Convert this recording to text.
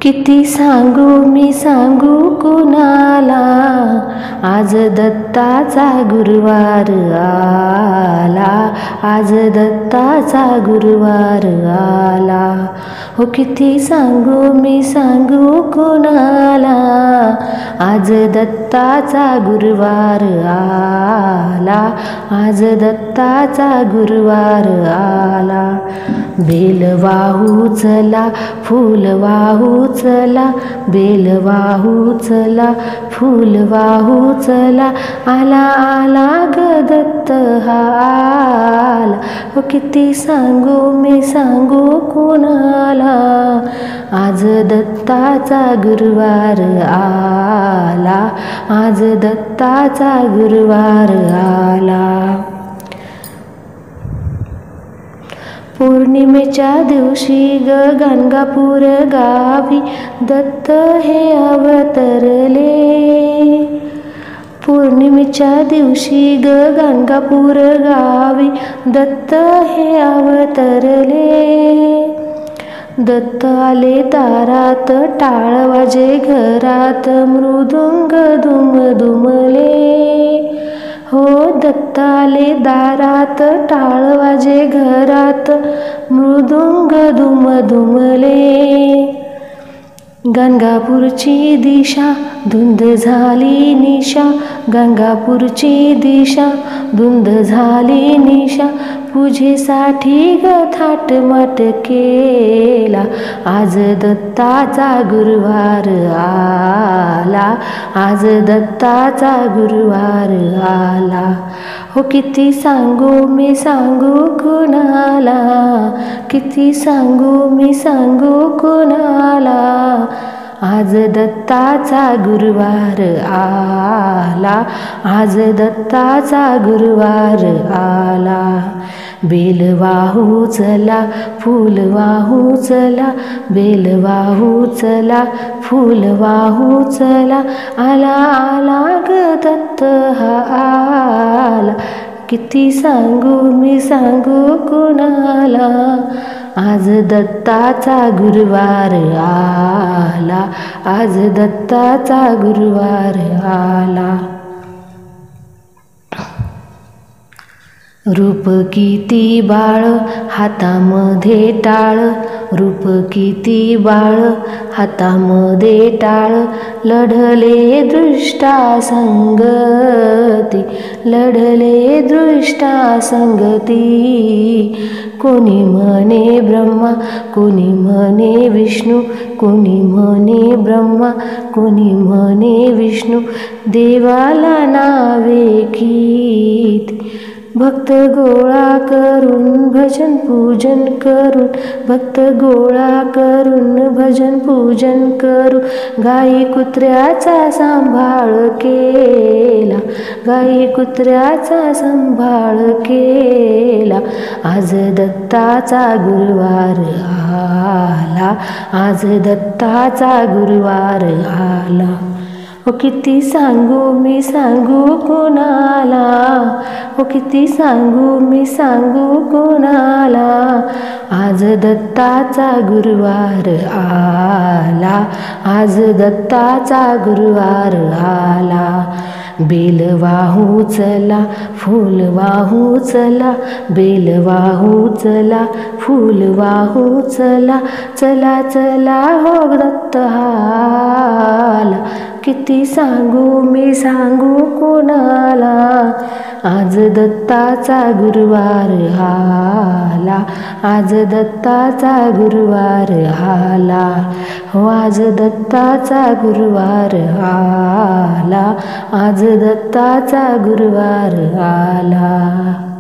किती सांगू मी सांगू कुणाला, आज दत्ताचा गुरुवार आला, आज दत्ताचा गुरुवार आला. हो किती सांगू मी सांगू कुणाला, आज दत्ताचा गुरुवार आला, आज दत्ताचा गुरुवार आला. बेल वाहू चला फूल वाहू चला, बेल वाहू चला फूल वाहू चला, आला आला ग दत्त हा आला. हो किती सांगू मी सांगू कुणाला, आज दत्ताचा गुरुवार आला, आज दत्ताचा गुरुवार आला. पौर्णिमेच्या दिवशी गाणगापूर गावी दत्त हे अवतरले. पौर्णिमेच्या दिवशी गाणगापूर गावी दत्त हे अवतरले. दत्त आले दारात टाळ वाजे घरात, मृदुंग दुम दुमले. हो दत्त आले दारात टाळ वाजे घरात, मृदुंग दुम दुमले. गाणगापूरची दिशा धुंद झाली निशा, गाणगापूरची दिशा धुंद झाली निशा, पूजेसाठी थाटमाट केला, आज दत्ताचा गुरुवार आला, आज दत्ताचा गुरुवार आला. हो किती सांगू मी सांगू कुणाला, किती सांगू मी सांगू कुणाला, आज दत्ताचा गुरुवार आला, आज दत्ताचा गुरुवार आला. बेल वाहू चला फूल वाहू चला, बेल वाहू चला फूल वाहू चला, आला आला ग दत्त हा आला. किती सांगू मी सांगू कुणाला, आज दत्ताचा गुरुवार आला, आज दत्ताचा गुरुवार आला. रूप किती बाळ हातामध्ये टाळ, रूप किती बाळ हातामध्ये टाळ, लढले दृष्टा संगती, लढले दृष्टा संगती. कोणी म्हणे ब्रह्मा कोणी म्हणे विष्णू, कोणी म्हणे ब्रह्मा कोणी म्हणे विष्णू, देवाला नावे किती. भक्त गोळा करून भजन पूजन करून, भक्त गोळा करून भजन पूजन करू, गाई कुत्र्याचा सांभाळ केला, गाई कुत्र्याचा सांभाळ केला, आज दत्ताचा गुरुवार आला, आज दत्ताचा गुरुवार आला. हो किती सांगू मी सांगू कुणाला, हो किती सांगू मी सांगू कुणाला, आज दत्ताचा गुरुवार आला, आज दत्ताचा गुरुवार आला. बेल वाहू चला फूल वाहू चला, बेल वाहू चला फूल वाहू चला, चला चला हो दत्त आला. किती सांगू मी सांगू कुणाला, आज दत्ताचा गुरुवार आला, आज दत्ताचा गुरुवार आला. हो आज दत्ताचा गुरुवार आला, आज दत्ताचा गुरुवार आला.